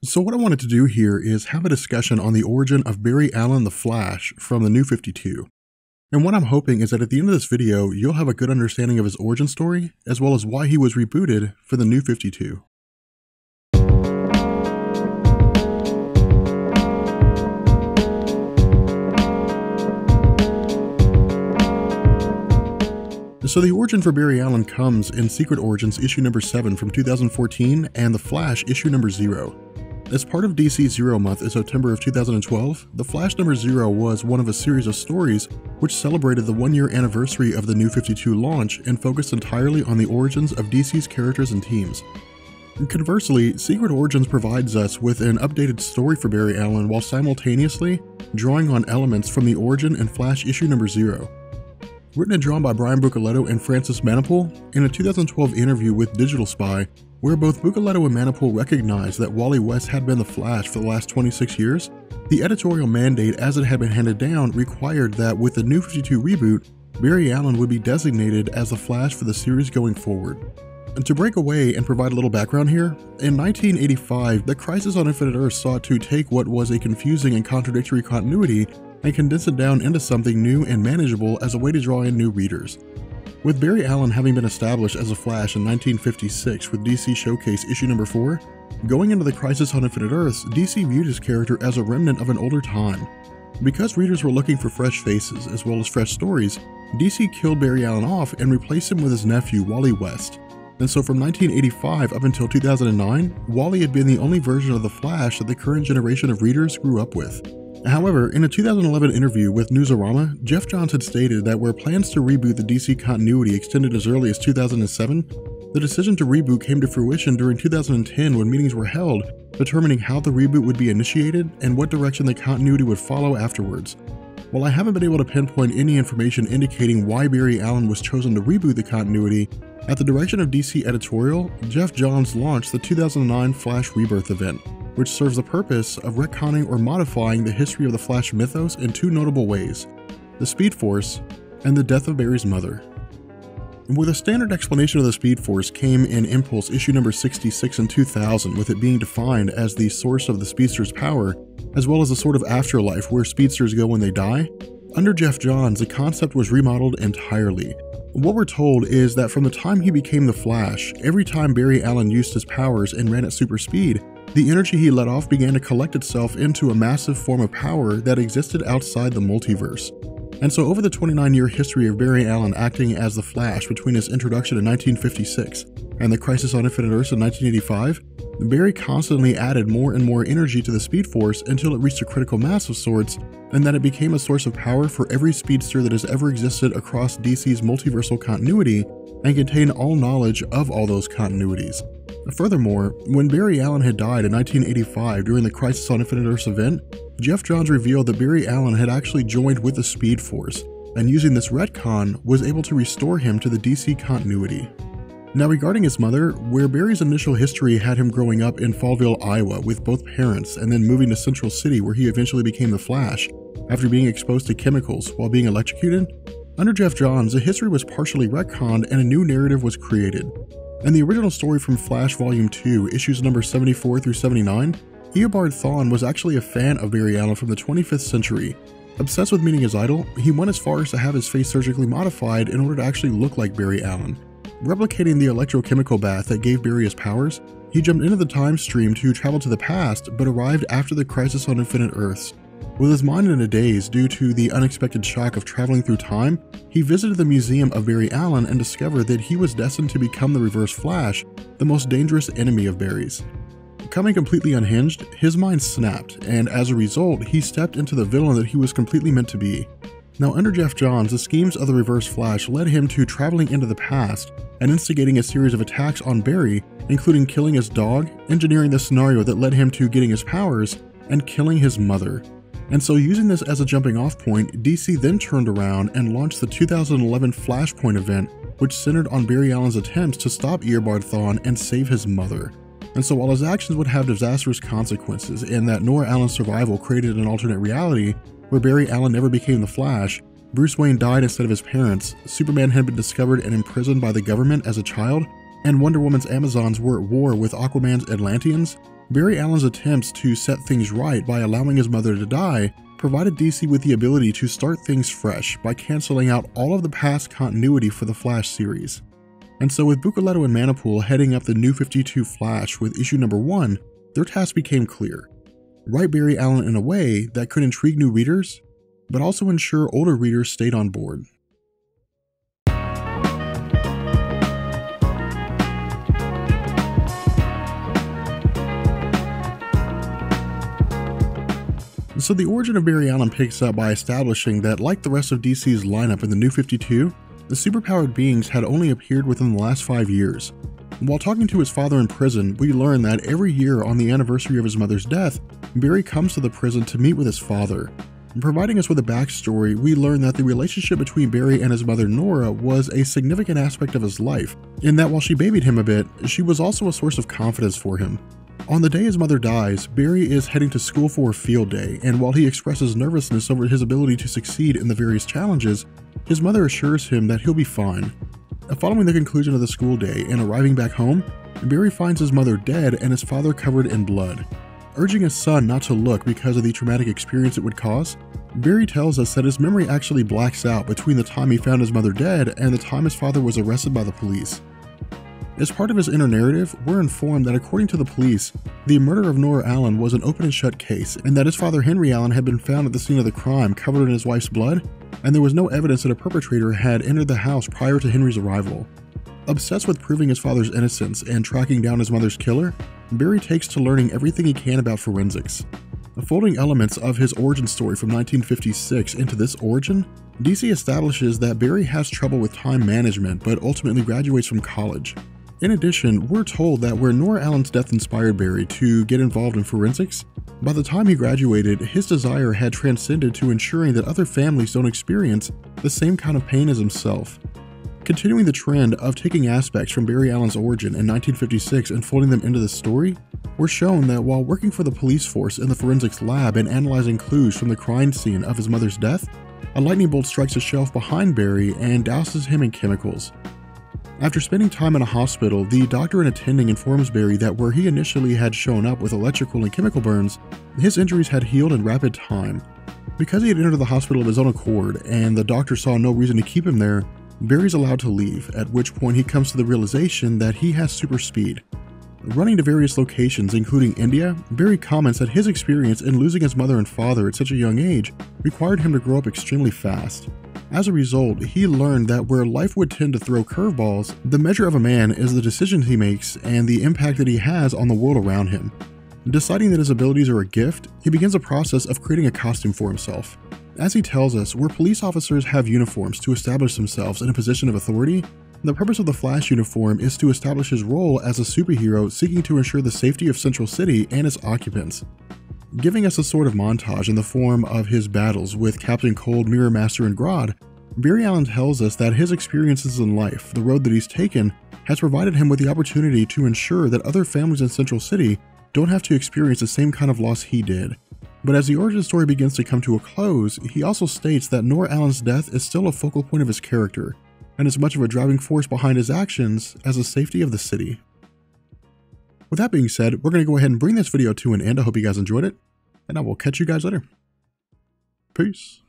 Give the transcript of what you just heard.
So what I wanted to do here is have a discussion on the origin of Barry Allen the Flash from the New 52. And what I'm hoping is that at the end of this video, you'll have a good understanding of his origin story, as well as why he was rebooted for the New 52. So the origin for Barry Allen comes in Secret Origins issue number 7 from 2014 and The Flash issue number 0. As part of DC Zero Month in September of 2012, The Flash number 0 was one of a series of stories which celebrated the 1-year anniversary of the New 52 launch and focused entirely on the origins of DC's characters and teams. And conversely, Secret Origins provides us with an updated story for Barry Allen while simultaneously drawing on elements from the origin in Flash issue number 0. Written and drawn by Brian Bucoletto and Francis Manapul, in a 2012 interview with Digital Spy, where both Bucoletto and Manapul recognized that Wally West had been the Flash for the last 26 years, the editorial mandate as it had been handed down required that with the New 52 reboot, Barry Allen would be designated as the Flash for the series going forward. And to break away and provide a little background here, in 1985, the Crisis on Infinite Earths sought to take what was a confusing and contradictory continuity and condense it down into something new and manageable as a way to draw in new readers. With Barry Allen having been established as a Flash in 1956 with DC Showcase issue number 4, going into the Crisis on Infinite Earths, DC viewed his character as a remnant of an older time. Because readers were looking for fresh faces as well as fresh stories, DC killed Barry Allen off and replaced him with his nephew, Wally West. And so from 1985 up until 2009, Wally had been the only version of the Flash that the current generation of readers grew up with. However, in a 2011 interview with Newsarama, Geoff Johns had stated that where plans to reboot the DC continuity extended as early as 2007, the decision to reboot came to fruition during 2010 when meetings were held determining how the reboot would be initiated and what direction the continuity would follow afterwards. While I haven't been able to pinpoint any information indicating why Barry Allen was chosen to reboot the continuity, at the direction of DC editorial, Geoff Johns launched the 2009 Flash Rebirth event, which serves the purpose of retconning or modifying the history of the Flash mythos in two notable ways: the Speed Force and the death of Barry's mother. With a standard explanation of the Speed Force came in Impulse issue number 66 in 2000, with it being defined as the source of the speedster's power, as well as a sort of afterlife where speedsters go when they die. Under Geoff Johns, the concept was remodeled entirely. What we're told is that from the time he became the Flash, every time Barry Allen used his powers and ran at super speed, the energy he let off began to collect itself into a massive form of power that existed outside the multiverse. And so over the 29-year history of Barry Allen acting as the Flash between his introduction in 1956 and the Crisis on Infinite Earths in 1985, Barry constantly added more and more energy to the Speed Force until it reached a critical mass of sorts, and that it became a source of power for every speedster that has ever existed across DC's multiversal continuity and contained all knowledge of all those continuities. Furthermore, when Barry Allen had died in 1985 during the Crisis on Infinite Earths event, Geoff Johns revealed that Barry Allen had actually joined with the Speed Force, and using this retcon was able to restore him to the DC continuity. Now regarding his mother, where Barry's initial history had him growing up in Fallville, Iowa with both parents and then moving to Central City where he eventually became the Flash after being exposed to chemicals while being electrocuted, under Geoff Johns the history was partially retconned and a new narrative was created. In the original story from Flash Volume 2, issues number 74 through 79, Eobard Thawne was actually a fan of Barry Allen from the 25th century. Obsessed with meeting his idol, he went as far as to have his face surgically modified in order to actually look like Barry Allen. Replicating the electrochemical bath that gave Barry his powers, he jumped into the time stream to travel to the past, but arrived after the Crisis on Infinite Earths. With his mind in a daze due to the unexpected shock of traveling through time, he visited the museum of Barry Allen and discovered that he was destined to become the Reverse Flash, the most dangerous enemy of Barry's. Becoming completely unhinged, his mind snapped, and as a result, he stepped into the villain that he was completely meant to be. Now under Geoff Johns, the schemes of the Reverse Flash led him to traveling into the past and instigating a series of attacks on Barry, including killing his dog, engineering the scenario that led him to getting his powers, and killing his mother. And so using this as a jumping off point, DC then turned around and launched the 2011 Flashpoint event, which centered on Barry Allen's attempts to stop Eobard Thawne and save his mother. And so while his actions would have disastrous consequences in that Nora Allen's survival created an alternate reality where Barry Allen never became the Flash, Bruce Wayne died instead of his parents, Superman had been discovered and imprisoned by the government as a child, and Wonder Woman's Amazons were at war with Aquaman's Atlanteans, Barry Allen's attempts to set things right by allowing his mother to die provided DC with the ability to start things fresh by canceling out all of the past continuity for the Flash series. And so with Buccellati and Manapool heading up the New 52 Flash with issue number 1, their task became clear. Write Barry Allen in a way that could intrigue new readers, but also ensure older readers stayed on board. So the origin of Barry Allen picks up by establishing that, like the rest of DC's lineup in the New 52, the superpowered beings had only appeared within the last 5 years. While talking to his father in prison, we learn that every year on the anniversary of his mother's death, Barry comes to the prison to meet with his father. Providing us with a backstory, we learn that the relationship between Barry and his mother Nora was a significant aspect of his life, in that while she babied him a bit, she was also a source of confidence for him. On the day his mother dies, Barry is heading to school for a field day, and while he expresses nervousness over his ability to succeed in the various challenges, his mother assures him that he'll be fine. Following the conclusion of the school day and arriving back home, Barry finds his mother dead and his father covered in blood. Urging his son not to look because of the traumatic experience it would cause, Barry tells us that his memory actually blacks out between the time he found his mother dead and the time his father was arrested by the police. As part of his inner narrative, we're informed that according to the police, the murder of Nora Allen was an open and shut case, and that his father Henry Allen had been found at the scene of the crime covered in his wife's blood, and there was no evidence that a perpetrator had entered the house prior to Henry's arrival. Obsessed with proving his father's innocence and tracking down his mother's killer, Barry takes to learning everything he can about forensics. Folding elements of his origin story from 1956 into this origin, DC establishes that Barry has trouble with time management but ultimately graduates from college. In addition, we're told that where Nora Allen's death inspired Barry to get involved in forensics, by the time he graduated, his desire had transcended to ensuring that other families don't experience the same kind of pain as himself. Continuing the trend of taking aspects from Barry Allen's origin in 1956 and folding them into the story, we're shown that while working for the police force in the forensics lab and analyzing clues from the crime scene of his mother's death, a lightning bolt strikes a shelf behind Barry and douses him in chemicals. After spending time in a hospital, the doctor and attending informs Barry that where he initially had shown up with electrical and chemical burns, his injuries had healed in rapid time. Because he had entered the hospital of his own accord and the doctor saw no reason to keep him there, Barry's allowed to leave, at which point he comes to the realization that he has super speed. Running to various locations, including India, Barry comments that his experience in losing his mother and father at such a young age required him to grow up extremely fast. As a result, he learned that where life would tend to throw curveballs, the measure of a man is the decisions he makes and the impact that he has on the world around him. Deciding that his abilities are a gift, he begins a process of creating a costume for himself. As he tells us, where police officers have uniforms to establish themselves in a position of authority, the purpose of the Flash uniform is to establish his role as a superhero seeking to ensure the safety of Central City and its occupants. Giving us a sort of montage in the form of his battles with Captain Cold, Mirror Master, and Grodd, Barry Allen tells us that his experiences in life, the road that he's taken, has provided him with the opportunity to ensure that other families in Central City don't have to experience the same kind of loss he did. But as the origin story begins to come to a close, he also states that Nora Allen's death is still a focal point of his character, and as much of a driving force behind his actions as the safety of the city. With that being said, we're going to go ahead and bring this video to an end. I hope you guys enjoyed it, and I will catch you guys later. Peace.